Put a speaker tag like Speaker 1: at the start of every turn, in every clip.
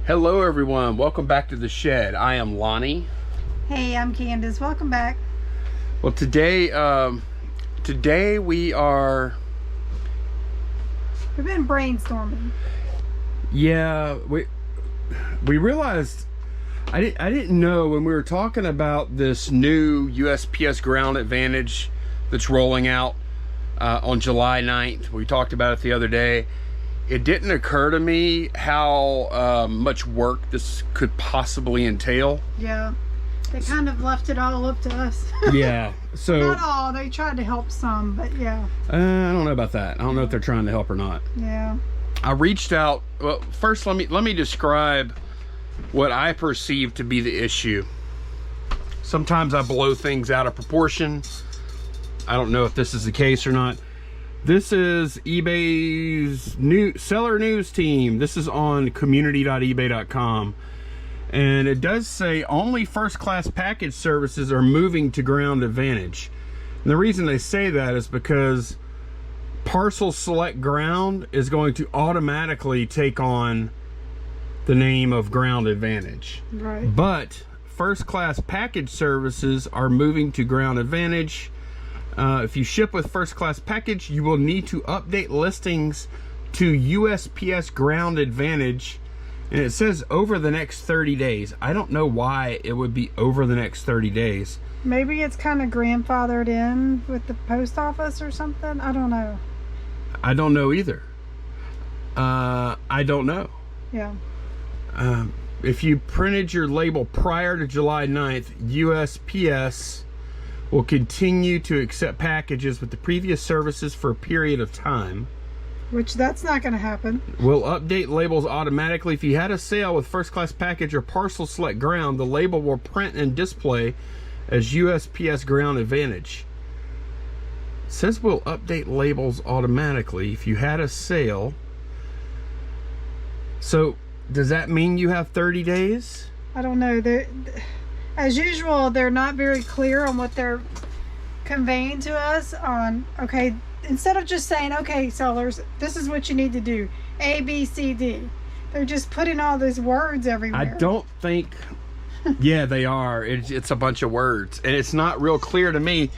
Speaker 1: Hello everyone, welcome back to the shed. I am Lonnie.
Speaker 2: Hey, I'm Candace. Welcome back.
Speaker 1: Well, today we've
Speaker 2: been brainstorming.
Speaker 1: Yeah, we realized I didn't know when we were talking about this new USPS Ground Advantage that's rolling out on July 9th. We talked about it the other day. It didn't occur to me how much work this could possibly entail.
Speaker 2: Yeah, they kind of left it all up to us.
Speaker 1: Yeah, so
Speaker 2: not all. They tried to help some, but yeah.
Speaker 1: I don't know about that. I don't know if they're trying to help or not.
Speaker 2: Yeah.
Speaker 1: I reached out. Well, first let me describe what I perceive to be the issue. Sometimes I blow things out of proportion. I don't know if this is the case or not. This is eBay's new seller news team. This is on community.ebay.com. And it does say only first class package services are moving to Ground Advantage. And the reason they say that is because Parcel Select Ground is going to automatically take on the name of Ground Advantage.
Speaker 2: Right.
Speaker 1: But first class package services are moving to Ground Advantage. If you ship with first class package, you will need to update listings to USPS Ground Advantage, and it says over the next 30 days. I don't know why it would be over the next 30 days.
Speaker 2: Maybe it's kind of grandfathered in with the post office or something. I don't know.
Speaker 1: I don't know either. I don't know.
Speaker 2: Yeah.
Speaker 1: If you printed your label prior to July 9th, USPS will continue to accept packages with the previous services for a period of time.
Speaker 2: Which that's not going to happen.
Speaker 1: Will update labels automatically. If you had a sale with first class package or Parcel Select Ground, the label will print and display as USPS Ground Advantage. It says we'll update labels automatically if you had a sale. So does that mean you have 30 days?
Speaker 2: I don't know. As usual, they're not very clear on what they're conveying to us on, okay, instead of just saying, okay, sellers, this is what you need to do, A, B, C, D. They're just putting all these words everywhere.
Speaker 1: I don't think, yeah, they are. It's a bunch of words, and it's not real clear to me.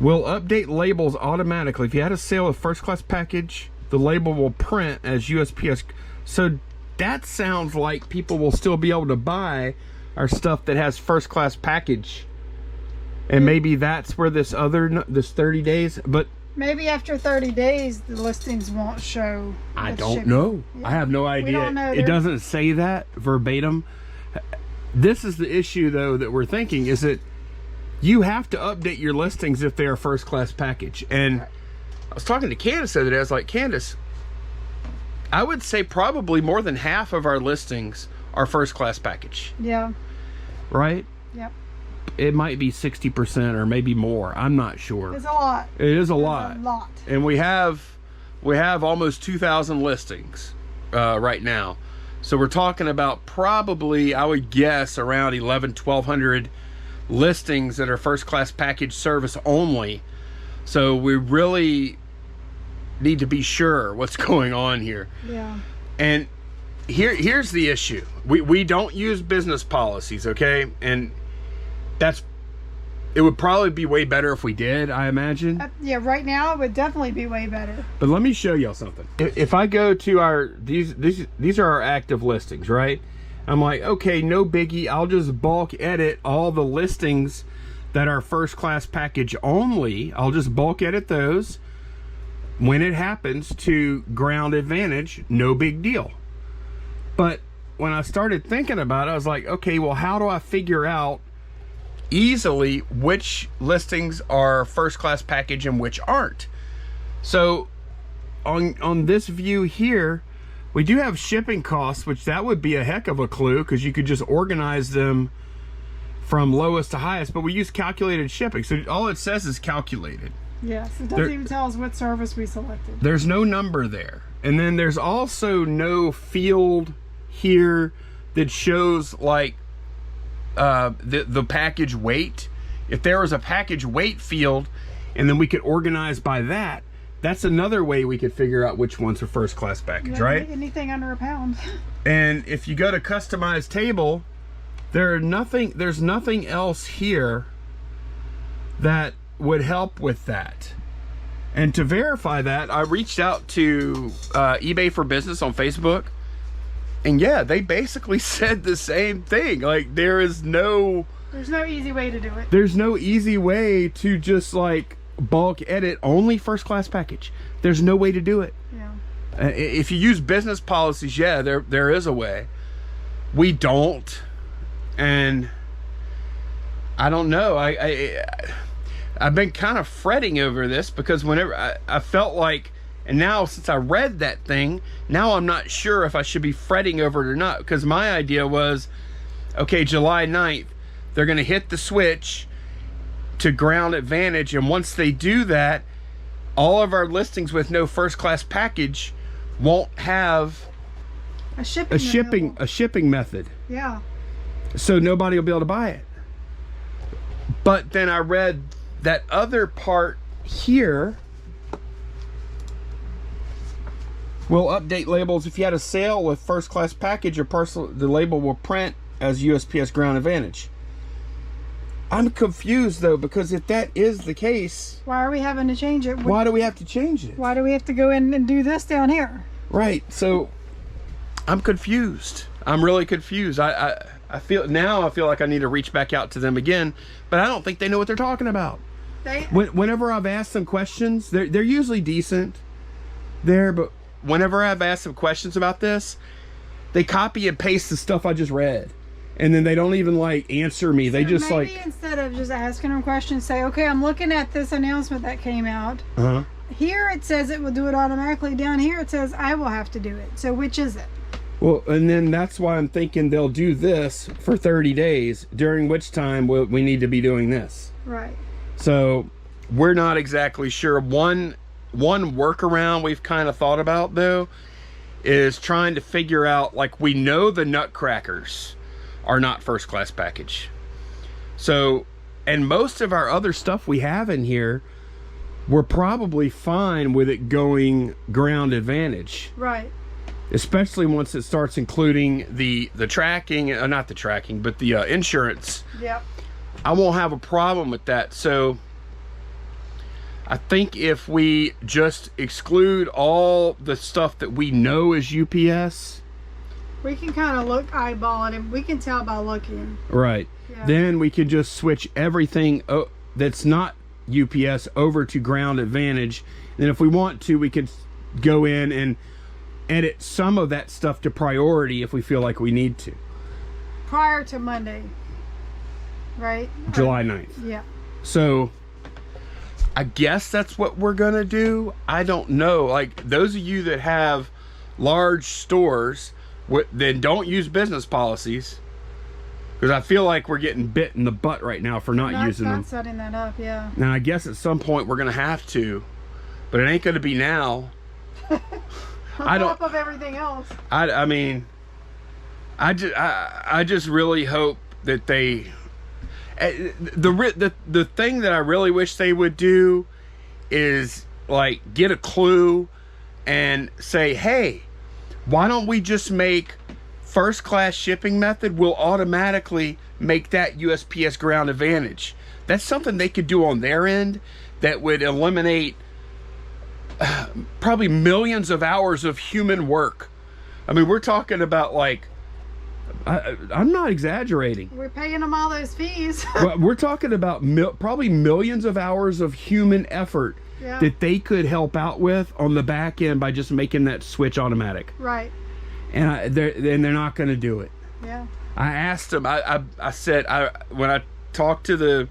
Speaker 1: We'll update labels automatically. If you had a sale with first class package, the label will print as USPS. So that sounds like people will still be able to buy our stuff that has first class package, and maybe that's where this 30 days, but
Speaker 2: maybe after 30 days the listings won't show.
Speaker 1: I don't know. Yeah. I have no idea.
Speaker 2: We don't know.
Speaker 1: It doesn't say that verbatim. This is the issue though that we're thinking, is that you have to update your listings if they're a first class package. And I was talking to Candace the other day. I was like, Candace, I would say probably more than half of our listings are first class package.
Speaker 2: Yeah.
Speaker 1: Right?
Speaker 2: Yep.
Speaker 1: It might be 60% or maybe more. I'm not sure.
Speaker 2: It's a lot.
Speaker 1: It is a lot.
Speaker 2: A lot.
Speaker 1: And we have almost 2,000 listings right now. So we're talking about probably, I would guess, around 1,200 listings that are first class package service only. So we really need to be sure what's going on here.
Speaker 2: Yeah.
Speaker 1: And here's the issue. We don't use business policies, okay? And it would probably be way better if we did, I imagine.
Speaker 2: Yeah, right now it would definitely be way better.
Speaker 1: But let me show y'all something. If I go to these are our active listings, right? I'm like, okay, no biggie. I'll just bulk edit all the listings that are first class package only. I'll just bulk edit those. When it happens to Ground Advantage, no big deal. But when I started thinking about it, I was like, okay, well, how do I figure out easily which listings are first class package and which aren't? So on this view here, we do have shipping costs, which that would be a heck of a clue because you could just organize them from lowest to highest, but we use calculated shipping. So all it says is calculated.
Speaker 2: Yes, it doesn't even tell us what service we selected.
Speaker 1: There's no number there. And then there's also no field here that shows like the package weight. If there was a package weight field and then we could organize by that, that's another way we could figure out which one's a first class package,
Speaker 2: Yeah,
Speaker 1: right?
Speaker 2: Anything under a pound.
Speaker 1: And if you go to customize table, there's nothing else here that would help with that. And to verify that, I reached out to eBay for Business on Facebook, and yeah, they basically said the same thing. Like, there's no
Speaker 2: easy way to do it.
Speaker 1: There's no easy way to just like bulk edit only first class package. There's no way to do it.
Speaker 2: Yeah.
Speaker 1: If you use business policies, yeah, there is a way. We don't, and I don't know. I've been kind of fretting over this because whenever I felt like, and now since I read that thing, now I'm not sure if I should be fretting over it or not, because my idea was, okay, July 9th, they're going to hit the switch to Ground Advantage, and once they do that, all of our listings with no first class package won't have
Speaker 2: a shipping
Speaker 1: method.
Speaker 2: Yeah.
Speaker 1: So nobody will be able to buy it. But then I read that other part here will update labels if you had a sale with first class package or parcel. The label will print as USPS Ground Advantage. I'm confused though, because if that is the case,
Speaker 2: why are we having to change it?
Speaker 1: Why do we have to change it?
Speaker 2: Why do we have to go in and do this down here?
Speaker 1: Right. So I'm confused. I'm really confused. I feel like I need to reach back out to them again, but I don't think they know what they're talking about. Whenever I've asked them questions, they're usually decent there, but whenever I've asked them questions about this, they copy and paste the stuff I just read, and then they don't even like answer me. They just
Speaker 2: maybe instead of just asking them questions, say, okay, I'm looking at this announcement that came out. Here it says it will do it automatically. Down here it says I will have to do it. So which is it?
Speaker 1: Well, and then that's why I'm thinking they'll do this for 30 days, during which time we need to be doing this.
Speaker 2: Right.
Speaker 1: So we're not exactly sure. One workaround we've kind of thought about though is trying to figure out, like, we know the Nutcrackers are not first class package. So, and most of our other stuff we have in here, we're probably fine with it going Ground Advantage.
Speaker 2: Right.
Speaker 1: Especially once it starts including the tracking, not the tracking, but the insurance.
Speaker 2: Yep.
Speaker 1: I won't have a problem with that. So I think if we just exclude all the stuff that we know is UPS,
Speaker 2: we can kind of eyeball it, and we can tell by looking.
Speaker 1: Right. Yeah. Then we can just switch everything that's not UPS over to Ground Advantage. And if we want to, we could go in and edit some of that stuff to priority if we feel like we need to.
Speaker 2: Prior to Monday, right?
Speaker 1: July 9th.
Speaker 2: Yeah. So
Speaker 1: I guess that's what we're gonna do. I don't know. Like, those of you that have large stores, then don't use business policies, because I feel like we're getting bit in the butt right now for not using them.
Speaker 2: Not setting that up, yeah.
Speaker 1: Now I guess at some point we're gonna have to, but it ain't gonna be now.
Speaker 2: On top of everything else.
Speaker 1: I mean, I just really hope that they. The thing that I really wish they would do is, like, get a clue and say, hey, why don't we just make first class shipping method? We'll automatically make that USPS Ground Advantage. That's something they could do on their end that would eliminate probably millions of hours of human work. I mean, we're talking about, like, I'm not exaggerating.
Speaker 2: We're paying them all those fees.
Speaker 1: We're talking about probably millions of hours of human effort that they could help out with on the back end by just making that switch automatic.
Speaker 2: Right.
Speaker 1: And they're not going to do it.
Speaker 2: Yeah.
Speaker 1: I asked them. I said when I talked to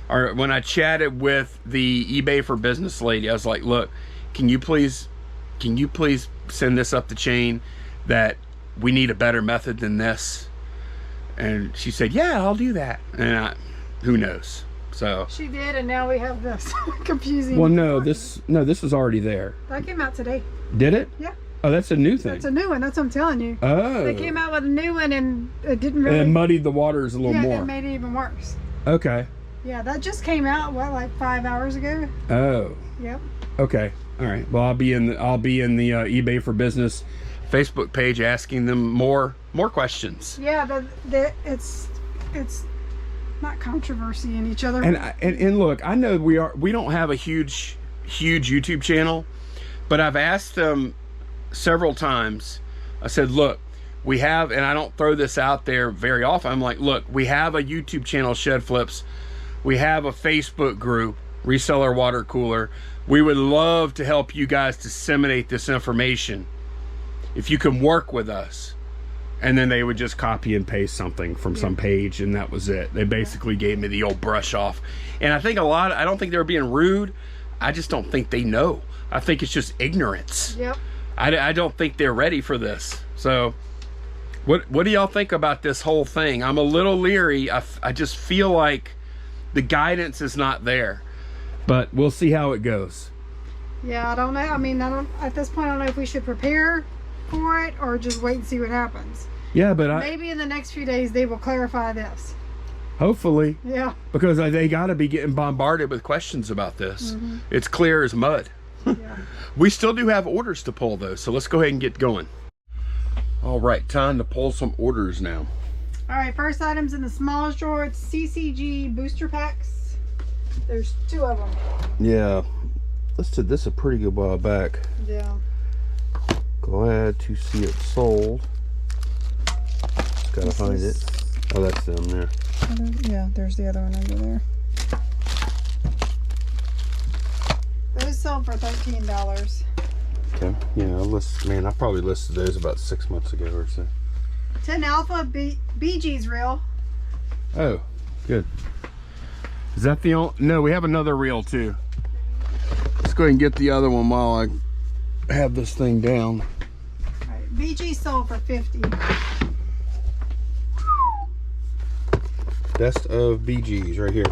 Speaker 1: when I chatted with the eBay for Business lady, I was like, look, can you please send this up the chain that we need a better method than this? And she said, yeah, I'll do that. And who knows? So
Speaker 2: she did, and now we have this confusing.
Speaker 1: Well, no, this is already there.
Speaker 2: That came out today.
Speaker 1: Did it?
Speaker 2: Yeah.
Speaker 1: Oh, that's a new thing.
Speaker 2: That's a new one. That's what I'm telling you.
Speaker 1: Oh.
Speaker 2: They came out with a new one, and it didn't really.
Speaker 1: And it muddied the waters a little more.
Speaker 2: Yeah, it made it even worse.
Speaker 1: Okay.
Speaker 2: Yeah, that just came out, what, like 5 hours ago?
Speaker 1: Oh,
Speaker 2: Yep.
Speaker 1: okay. All right. Well, I'll be in the eBay for Business Facebook page asking them more questions.
Speaker 2: Yeah, it's not controversy in each other.
Speaker 1: And look, I know we don't have a huge YouTube channel, but I've asked them several times. I said, look, we have, and I don't throw this out there very often. I'm like, look, we have a YouTube channel, Shed Flips. We have a Facebook group, Reseller Water Cooler. We would love to help you guys disseminate this information if you can work with us. And then they would just copy and paste something from some page, and that was it. They basically gave me the old brush off. And I think I don't think they were being rude. I just don't think they know. I think it's just ignorance.
Speaker 2: Yep.
Speaker 1: I don't think they're ready for this. So what do y'all think about this whole thing? I'm a little leery. I just feel like the guidance is not there. But we'll see how it goes.
Speaker 2: Yeah, I don't know. I mean, at this point, I don't know if we should prepare for it or just wait and see what happens.
Speaker 1: Yeah, but
Speaker 2: maybe in the next few days they will clarify this.
Speaker 1: Hopefully.
Speaker 2: Yeah.
Speaker 1: Because they got to be getting bombarded with questions about this.
Speaker 2: Mm-hmm.
Speaker 1: It's clear as mud.
Speaker 2: Yeah.
Speaker 1: We still do have orders to pull though, so let's go ahead and get going. All right, time to pull some orders now.
Speaker 2: All right, first item's in the smallest drawer. It's CCG booster packs. There's 2 of them.
Speaker 1: Yeah, listed this a pretty good while back.
Speaker 2: Yeah.
Speaker 1: Glad to see it sold. Just gotta find it. Oh, that's them there.
Speaker 2: Yeah, there's the other one under there. Those sold for $13.
Speaker 1: Okay. Yeah, I probably listed those about 6 months ago or so.
Speaker 2: 10 Alpha BG's reel.
Speaker 1: Oh, good. Is that the only? No, we have another reel too. Let's go ahead and get the other one while I have this thing down.
Speaker 2: All right, BG sold for $50.
Speaker 1: Best of BG's right here.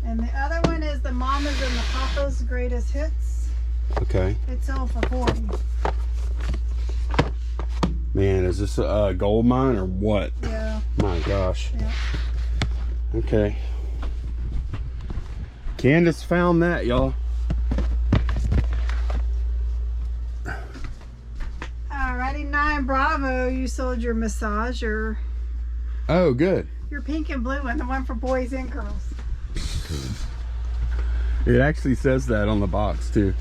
Speaker 2: And the other one is the Mamas and the Papas Greatest Hits.
Speaker 1: Okay.
Speaker 2: It sold for $40.
Speaker 1: Man, is this a gold mine or what?
Speaker 2: Yeah.
Speaker 1: My gosh.
Speaker 2: Yeah.
Speaker 1: Okay. Candace found that, y'all.
Speaker 2: Alrighty, 9 Bravo. You sold your massager.
Speaker 1: Oh, good.
Speaker 2: Your pink and blue one, the one for boys and girls.
Speaker 1: It actually says that on the box too.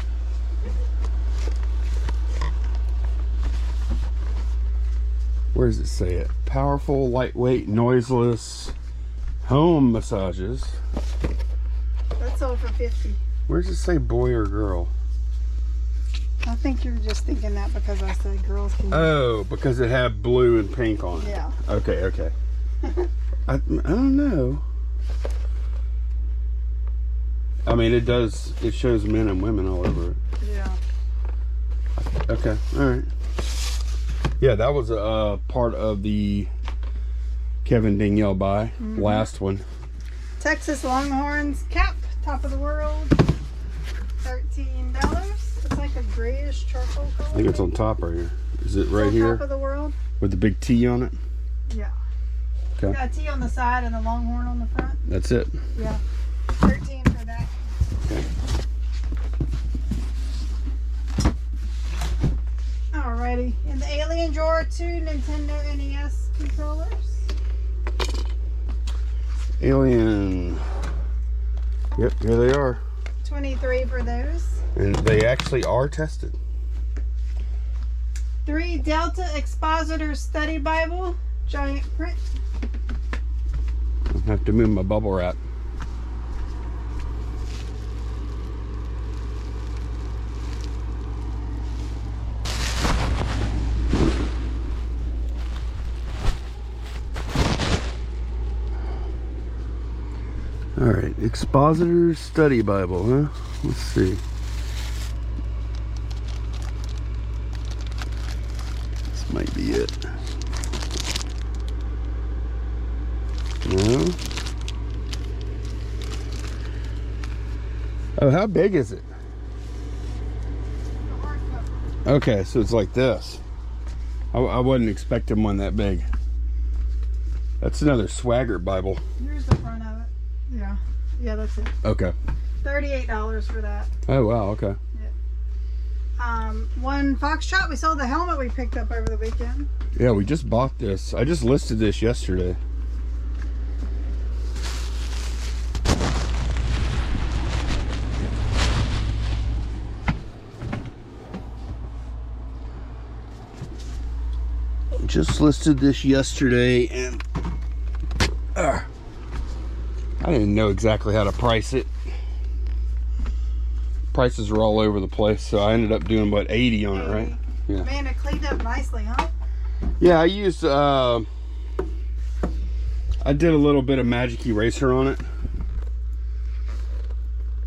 Speaker 1: Where does it say it? Powerful, lightweight, noiseless home massages.
Speaker 2: That sold for $50.
Speaker 1: Where does it say boy or girl?
Speaker 2: I think you're just thinking that because I said girls can.
Speaker 1: Oh, because it had blue and pink on it.
Speaker 2: Yeah.
Speaker 1: Okay, okay. I don't know. I mean, it shows men and women all over it.
Speaker 2: Yeah.
Speaker 1: Okay, all right. Yeah, that was a part of the Kevin Danielle buy. Last one.
Speaker 2: Texas Longhorns cap, top of the world. $13. It's like a grayish charcoal color.
Speaker 1: I think it's on top right here. Is it right here?
Speaker 2: Top of the world.
Speaker 1: With the big T on it?
Speaker 2: Yeah.
Speaker 1: Okay.
Speaker 2: Got a T on the side and a Longhorn on the front.
Speaker 1: That's it.
Speaker 2: Yeah. 13 for that.
Speaker 1: Okay.
Speaker 2: Alrighty. In the alien drawer, 2 Nintendo NES controllers.
Speaker 1: Alien. Yep, here they are.
Speaker 2: 23 for those.
Speaker 1: And they actually are tested.
Speaker 2: 3 Delta Expositor Study Bible, giant print.
Speaker 1: I have to move my bubble wrap. All right, Expositor Study Bible, huh? Let's see. This might be it. No. Oh, how big is it? Okay, so it's like this. I wasn't expecting one that big. That's another Swagger Bible.
Speaker 2: Here's the front of it. Yeah. Yeah, that's it.
Speaker 1: Okay.
Speaker 2: $38 for that.
Speaker 1: Oh wow. Okay.
Speaker 2: One Foxtrot, we sold the helmet we picked up over the weekend.
Speaker 1: Yeah, we just bought this. I just listed this yesterday. Just listed this yesterday, and I didn't know exactly how to price it. Prices were all over the place, so I ended up doing what, 80 on it, right? Yeah.
Speaker 2: Man, it cleaned up nicely, huh?
Speaker 1: Yeah, I used I did a little bit of magic eraser on it.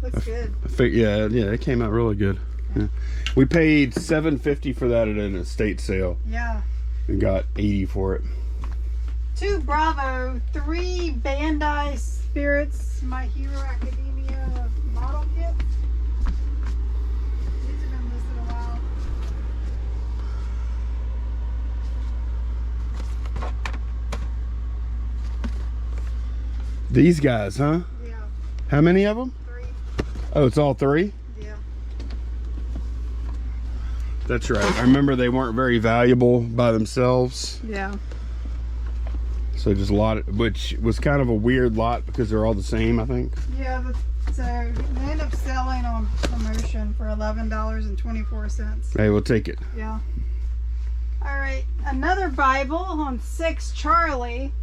Speaker 2: Looks good.
Speaker 1: Yeah, it came out really good. Yeah. We paid $7.50 for that at an estate sale.
Speaker 2: Yeah.
Speaker 1: And got 80 for it.
Speaker 2: 2 Bravo, 3 Bandai Spirits My Hero Academia model kit. These have been listed a while.
Speaker 1: These guys, huh?
Speaker 2: Yeah,
Speaker 1: How many of them?
Speaker 2: 3.
Speaker 1: Oh, it's all 3?
Speaker 2: Yeah.
Speaker 1: That's right. I remember they weren't very valuable by themselves.
Speaker 2: Yeah.
Speaker 1: So just a lot, which was kind of a weird lot because they're all the same, I think.
Speaker 2: Yeah, so they end up selling on promotion for $11.24.
Speaker 1: Hey, we'll take it.
Speaker 2: Yeah. All right, another Bible on 6 Charlie,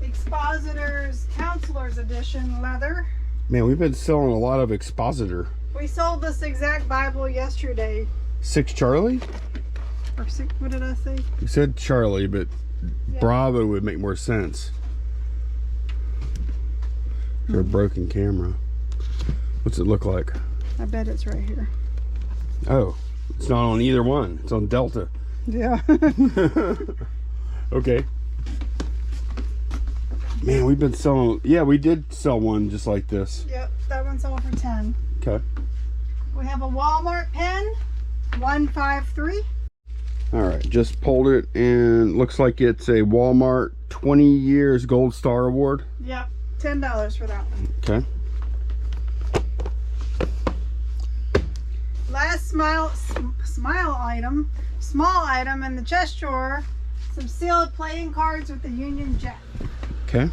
Speaker 2: Expositor's Counselor's Edition leather.
Speaker 1: Man, we've been selling a lot of Expositor.
Speaker 2: We sold this exact Bible yesterday.
Speaker 1: 6 Charlie?
Speaker 2: Or 6, what did I say?
Speaker 1: You said Charlie, but
Speaker 2: Yeah.
Speaker 1: Bravo would make more sense. For a broken camera. What's it look like?
Speaker 2: I bet it's right here.
Speaker 1: Oh, it's not on either one. It's on Delta.
Speaker 2: Yeah.
Speaker 1: Okay. Man, we've been selling. Yeah, we did sell one just like this.
Speaker 2: Yep, that one's sold for 10.
Speaker 1: Okay.
Speaker 2: We have a Walmart pen, 153.
Speaker 1: All right, just pulled it and looks like it's a Walmart 20 years Gold Star Award.
Speaker 2: Yep, $10 for that one.
Speaker 1: Okay.
Speaker 2: Last small item in the chest drawer, some sealed playing cards with the Union Jack.
Speaker 1: Okay.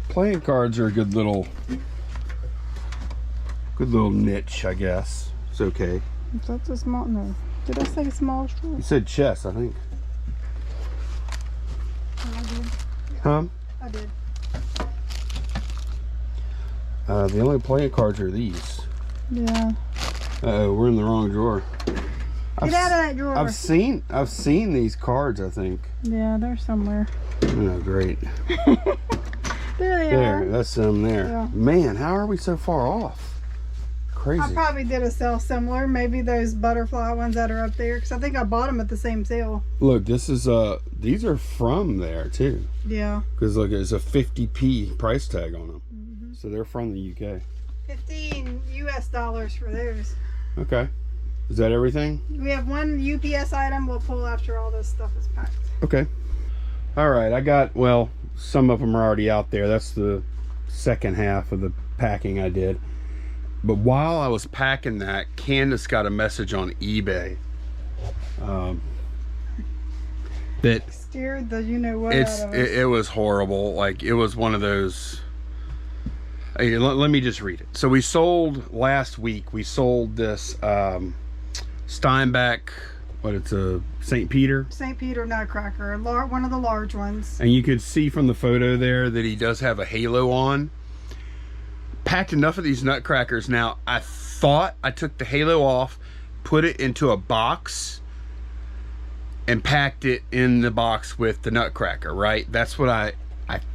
Speaker 1: Playing cards are a good little niche, I guess. It's okay.
Speaker 2: That's a small, no. Did I say small drawer?
Speaker 1: You said chess, I think.
Speaker 2: Oh, I did.
Speaker 1: Huh?
Speaker 2: I did.
Speaker 1: The only playing cards are these.
Speaker 2: Yeah.
Speaker 1: Uh-oh, we're in the wrong drawer.
Speaker 2: Get out of that drawer.
Speaker 1: I've seen these cards, I think.
Speaker 2: Yeah, they're somewhere.
Speaker 1: Oh, great.
Speaker 2: There they
Speaker 1: There,
Speaker 2: are.
Speaker 1: that's them there.
Speaker 2: Yeah.
Speaker 1: Man, how are we so far off? Crazy.
Speaker 2: I probably did a sale similar. Maybe those butterfly ones that are up there, because I think I bought them at the same sale.
Speaker 1: Look, this is these are from there too.
Speaker 2: Yeah.
Speaker 1: Because look, there's a 50p price tag on them. Mm-hmm. So they're from the UK.
Speaker 2: $15 US for those.
Speaker 1: Okay. Is that everything?
Speaker 2: We have one UPS item we'll pull after all this stuff is packed.
Speaker 1: Okay. All right, I got, well, some of them are already out there. That's the second half of the packing I did. But while I was packing that, Candace got a message on eBay that
Speaker 2: Scared the you know what out of us.
Speaker 1: it was horrible. Like, it was one of those. Hey, let me just read it. So we sold last week. We sold this Steinbeck. What, it's a St. Peter.
Speaker 2: St. Peter Nutcracker, one of the large ones.
Speaker 1: And you could see from the photo there that he does have a halo on. Packed enough of these nutcrackers. Now, I thought I took the halo off, put it into a box, and packed it in the box with the nutcracker, right? That's what I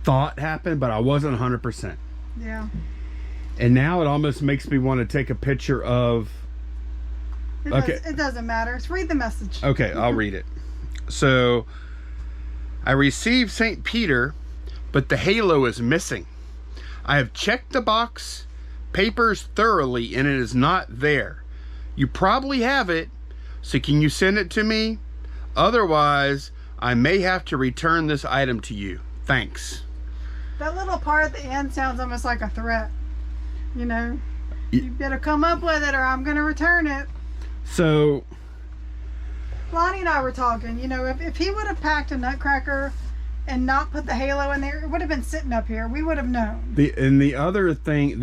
Speaker 1: thought happened, but I wasn't 100%.
Speaker 2: Yeah.
Speaker 1: And now it almost makes me want to take a picture of...
Speaker 2: It doesn't matter. Just read the message.
Speaker 1: Okay, I'll read it. So, I received St. Peter, but the halo is missing. I have checked the box papers thoroughly and it is not there. You probably have it, so can you send it to me? Otherwise, I may have to return this item to you. thanks.
Speaker 2: That little part at the end sounds almost like a threat. You know, you better come up with it or I'm going to return it.
Speaker 1: So
Speaker 2: Lonnie and I were talking, you know, if he would have packed a nutcracker and not put the halo in there, it would have been sitting up here. We would have known.
Speaker 1: the other thing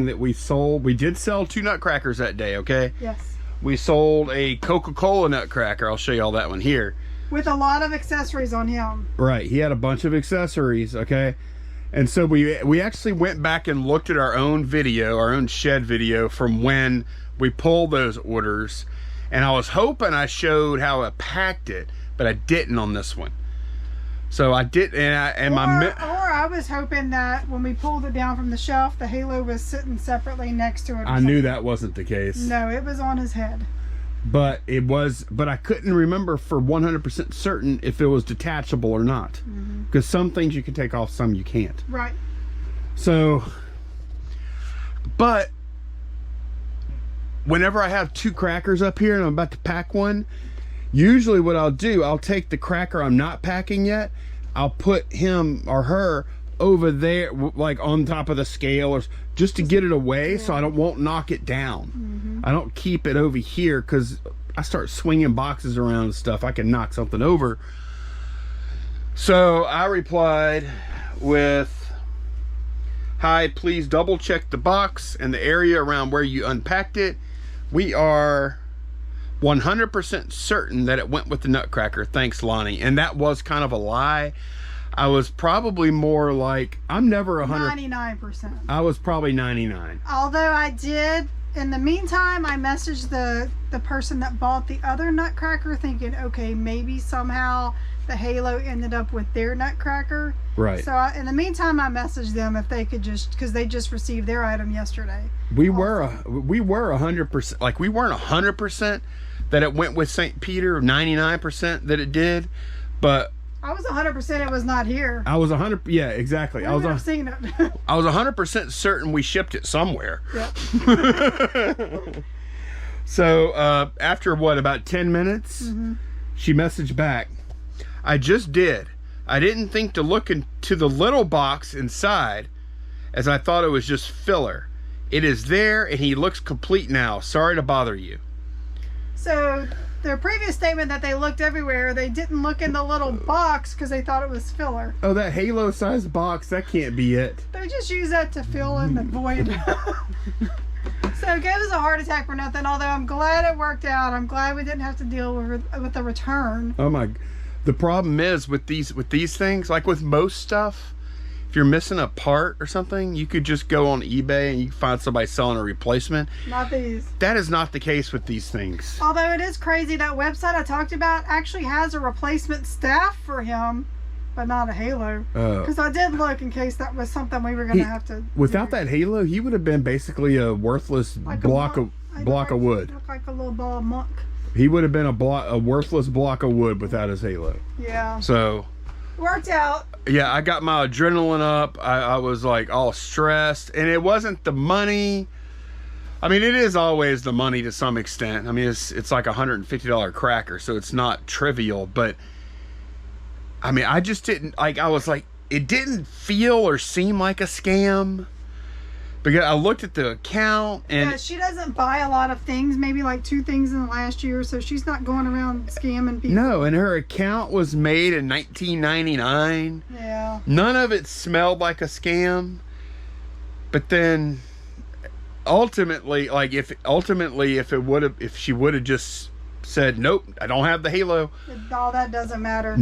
Speaker 1: that we sold, we did sell 2 nutcrackers that day, okay?
Speaker 2: Yes.
Speaker 1: We sold a Coca-Cola nutcracker. I'll show you all that one here.
Speaker 2: With a lot of accessories on him.
Speaker 1: Right, he had a bunch of accessories, okay? And so we actually went back and looked at our own video, our own shed video from when we pulled those orders. And I was hoping I showed how I packed it, but I didn't on this one. So I did, or
Speaker 2: I was hoping that when we pulled it down from the shelf, the halo was sitting separately next to it.
Speaker 1: I knew that wasn't the case.
Speaker 2: No, it was on his head.
Speaker 1: But I couldn't remember for 100% certain if it was detachable or not. Because some things you can take off, some you can't.
Speaker 2: Right.
Speaker 1: So, but whenever I have 2 crackers up here and I'm about to pack one, usually what I'll do, I'll take the cracker I'm not packing yet, I'll put him or her over there, like on top of the scale, or just to get it away, so I won't knock it down. I don't keep it over here because I start swinging boxes around and stuff, I can knock something over. So I replied with, "Hi, please double check the box and the area around where you unpacked it. We are 100% certain that it went with the nutcracker. Thanks, Lonnie." And that was kind of a lie. I was probably more like, I'm never 100.
Speaker 2: 99%.
Speaker 1: I was probably 99.
Speaker 2: Although I did, in the meantime, I messaged the person that bought the other nutcracker thinking, okay, maybe somehow the halo ended up with their nutcracker.
Speaker 1: Right.
Speaker 2: So in the meantime, I messaged them if they could just, because they just received their item yesterday.
Speaker 1: We were 100%, like we weren't 100% that it went with St. Peter, 99% that it did, but
Speaker 2: I was 100% it was not here.
Speaker 1: I was 100, yeah, exactly. I was
Speaker 2: seen it.
Speaker 1: I was 100% certain we shipped it somewhere.
Speaker 2: Yep.
Speaker 1: So after what, about 10 minutes, she messaged back, "I just did. I didn't think to look into the little box inside, as I thought it was just filler. It is there and he looks complete now. Sorry to bother you."
Speaker 2: So their previous statement that they looked everywhere, they didn't look in the little box because they thought it was filler.
Speaker 1: Oh, that halo sized box, that can't be it.
Speaker 2: They just use that to fill in the void. So it gave us a heart attack for nothing, although I'm glad it worked out. I'm glad we didn't have to deal with the return.
Speaker 1: Oh my, the problem is with these things, like with most stuff, if you're missing a part or something, you could just go on eBay and you can find somebody selling a replacement.
Speaker 2: Not these.
Speaker 1: That is not the case with these things.
Speaker 2: Although it is crazy, that website I talked about actually has a replacement staff for him, but not a halo. Because I did look in case that was something we were going to have to
Speaker 1: Without
Speaker 2: do.
Speaker 1: that halo, he would have been basically a worthless block of wood.
Speaker 2: Look like a little ball of muck.
Speaker 1: He would have been a worthless block of wood without his halo.
Speaker 2: Yeah.
Speaker 1: So
Speaker 2: Worked out.
Speaker 1: yeah, I got my adrenaline up. I was like all stressed, and it wasn't the money. I mean, it is always the money to some extent. I mean, it's like $150 cracker, so it's not trivial. But I mean, I just didn't like. I was like, it didn't feel or seem like a scam. Because I looked at the account and
Speaker 2: Yeah, she doesn't buy a lot of things, maybe like 2 things in the last year, so she's not going around scamming people.
Speaker 1: no, and her account was made in 1999.
Speaker 2: Yeah.
Speaker 1: None of it smelled like a scam. But then ultimately, like if she would have just said, "Nope, I don't have the halo."
Speaker 2: All that doesn't matter.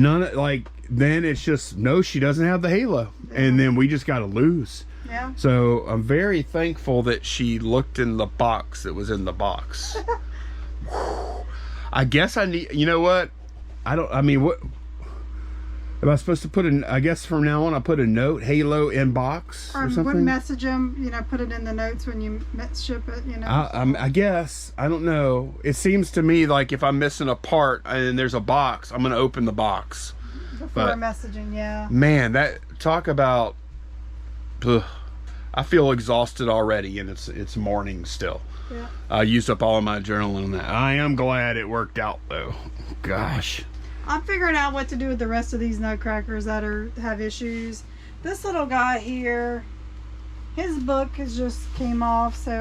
Speaker 1: Then it's just, no, she doesn't have the halo. And then we just got to lose.
Speaker 2: Yeah.
Speaker 1: So I'm very thankful that she looked in the box that was in the box. I guess I need, you know what? What am I supposed to put in? I guess from now on I put a note, halo in box or something.
Speaker 2: Wouldn't message them, put it in the notes when you ship it,
Speaker 1: I guess, I don't know. It seems to me like if I'm missing a part and there's a box, I'm going to open the box.
Speaker 2: Before messaging, yeah.
Speaker 1: Man, talk about, I feel exhausted already, and it's morning still.
Speaker 2: Yeah.
Speaker 1: I used up all of my adrenaline on that. I am glad it worked out though. Gosh.
Speaker 2: I'm figuring out what to do with the rest of these nutcrackers that have issues. This little guy here, his book has just came off, so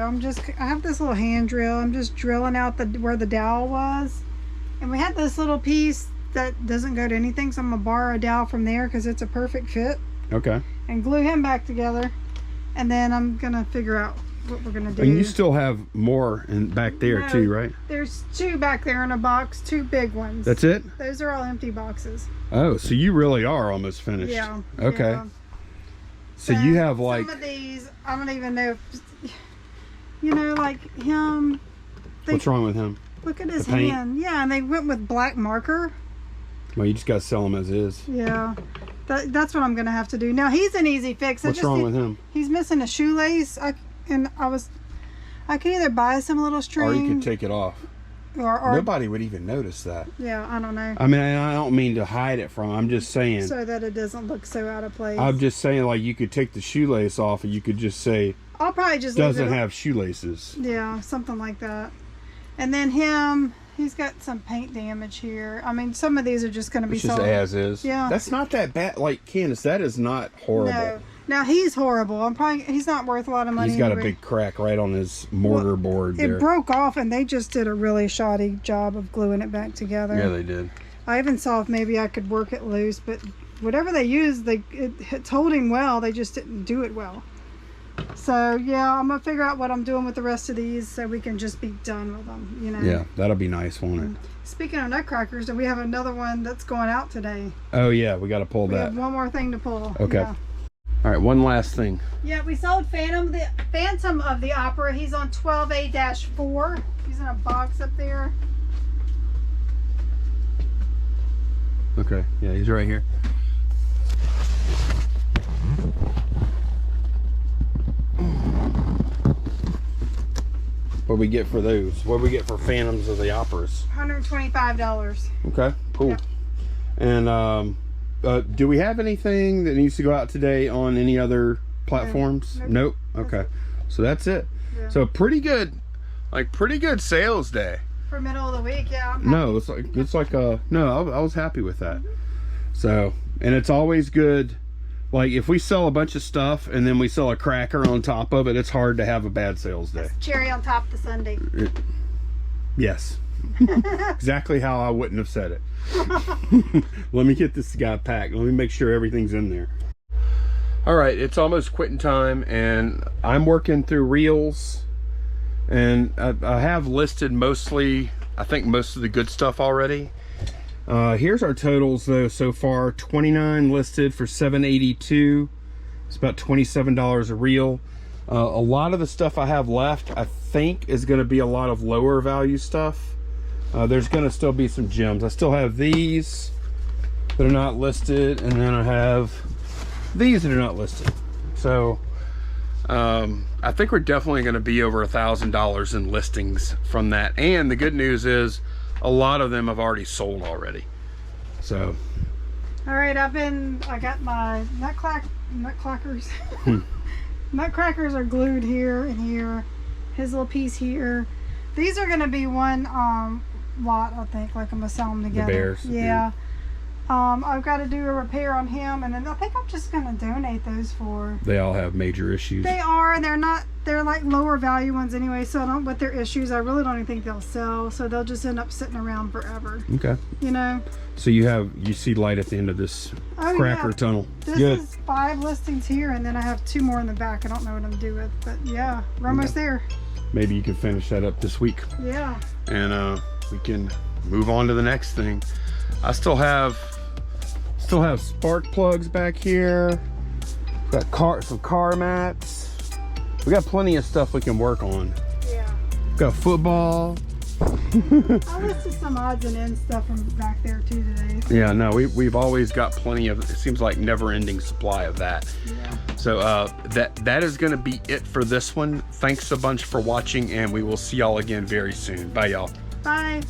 Speaker 2: I have this little hand drill. I'm just drilling out where the dowel was. And we had this little piece that doesn't go to anything, so I'm gonna borrow a dowel from there because it's a perfect fit.
Speaker 1: Okay.
Speaker 2: And glue him back together. And then I'm gonna figure out what we're gonna do.
Speaker 1: And you still have more back there too, right?
Speaker 2: There's 2 back there in a box, 2 big ones.
Speaker 1: That's it?
Speaker 2: Those are all empty boxes.
Speaker 1: Oh, so you really are almost finished.
Speaker 2: Yeah.
Speaker 1: Okay.
Speaker 2: Yeah.
Speaker 1: So you have like...
Speaker 2: Some of these, I don't even know if, you know, like him.
Speaker 1: What's wrong with him?
Speaker 2: Look at his
Speaker 1: The paint?
Speaker 2: hand. Yeah, and they went with black marker.
Speaker 1: Well, you just got to sell them as is.
Speaker 2: Yeah. That's what I'm going to have to do. Now, he's an easy fix.
Speaker 1: What's wrong with him?
Speaker 2: He's missing a shoelace. I could either buy some little string.
Speaker 1: Or you could take it off.
Speaker 2: Or
Speaker 1: Nobody would even notice that.
Speaker 2: Yeah, I don't know.
Speaker 1: I mean, I don't mean to hide it from. I'm just saying.
Speaker 2: So that it doesn't look so out of place.
Speaker 1: I'm just saying, like, you could take the shoelace off and you could just say,
Speaker 2: I'll probably just
Speaker 1: doesn't
Speaker 2: leave it.
Speaker 1: have shoelaces.
Speaker 2: Yeah, something like that. And then him, he's got some paint damage here. I mean, some of these are just going to be
Speaker 1: It's just
Speaker 2: sold.
Speaker 1: as is.
Speaker 2: Yeah.
Speaker 1: That's not that bad. Like, Candace, that is not horrible.
Speaker 2: No. Now he's horrible. He's not worth a lot of money.
Speaker 1: He's got a
Speaker 2: anyway.
Speaker 1: big crack right on his mortar board there.
Speaker 2: It broke off, and they just did a really shoddy job of gluing it back together.
Speaker 1: Yeah, they did.
Speaker 2: I even saw if maybe I could work it loose, but whatever they used, it's holding well. They just didn't do it well. So yeah, I'm gonna figure out what I'm doing with the rest of these, so we can just be done with them. You know.
Speaker 1: Yeah, that'll be nice, won't it?
Speaker 2: Speaking of nutcrackers, we have another one that's going out today.
Speaker 1: Oh yeah, we got to pull
Speaker 2: We
Speaker 1: that.
Speaker 2: have one more thing to pull.
Speaker 1: Okay.
Speaker 2: Yeah.
Speaker 1: All right, one last thing.
Speaker 2: Yeah, we sold Phantom of the Opera. He's on 12A-4. He's in a box up there.
Speaker 1: Okay, yeah, he's right here. What do we get for those? What do we get for Phantoms of the Operas?
Speaker 2: $125.
Speaker 1: Okay, cool.
Speaker 2: Yeah.
Speaker 1: And do we have anything that needs to go out today on any other platforms?
Speaker 2: Nope.
Speaker 1: Nope. Okay, so that's it.
Speaker 2: Yeah.
Speaker 1: So pretty good sales day.
Speaker 2: For middle of the week, yeah.
Speaker 1: No, it's like no, I was happy with that. So, and it's always good. Like if we sell a bunch of stuff and then we sell a cracker on top of it, it's hard to have a bad sales day.
Speaker 2: Cherry on top of the sundae.
Speaker 1: Yes. Exactly how I wouldn't have said it. Let me get this guy packed. Let me make sure everything's in there. All right, it's almost quitting time and I'm working through reels, and I have listed mostly, I think most of the good stuff already. Here's our totals though so far. 29 listed for $782. It's about $27 a reel. A lot of the stuff I have left I think is going to be a lot of lower value stuff. There's going to still be some gems. I still have these that are not listed, and then I have these that are not listed. So I think we're definitely going to be over $1,000 in listings from that. And the good news is a lot of them have already sold already. So
Speaker 2: All right, I got my nutcrackers. Nutcrackers are glued here and here. His little piece here. These are going to be one lot, I think. Like I'm going to sell them together.
Speaker 1: The bears.
Speaker 2: Yeah. I've got to do a repair on him, and then I think I'm just going to donate those for.
Speaker 1: they all have major issues.
Speaker 2: They are, and they're like lower value ones anyway, so I don't, with their issues, I really don't even think they'll sell, so they'll just end up sitting around forever.
Speaker 1: Okay.
Speaker 2: You know?
Speaker 1: So you see light at the end of this cracker
Speaker 2: yeah.
Speaker 1: tunnel.
Speaker 2: This
Speaker 1: Good.
Speaker 2: is 5 listings here, and then I have 2 more in the back. I don't know what I'm doing with, but yeah, we're almost there.
Speaker 1: Maybe you can finish that up this week.
Speaker 2: Yeah.
Speaker 1: And we can move on to the next thing. I still have spark plugs back here. Got some car mats. We got plenty of stuff we can work on.
Speaker 2: Yeah.
Speaker 1: Got football.
Speaker 2: I listed some odds and ends stuff from back there too today.
Speaker 1: Yeah, no, we've always got plenty of, it seems like never-ending supply of that.
Speaker 2: Yeah.
Speaker 1: So that is going to be it for this one. Thanks a bunch for watching, and we will see y'all again very soon. Bye, y'all.
Speaker 2: Bye.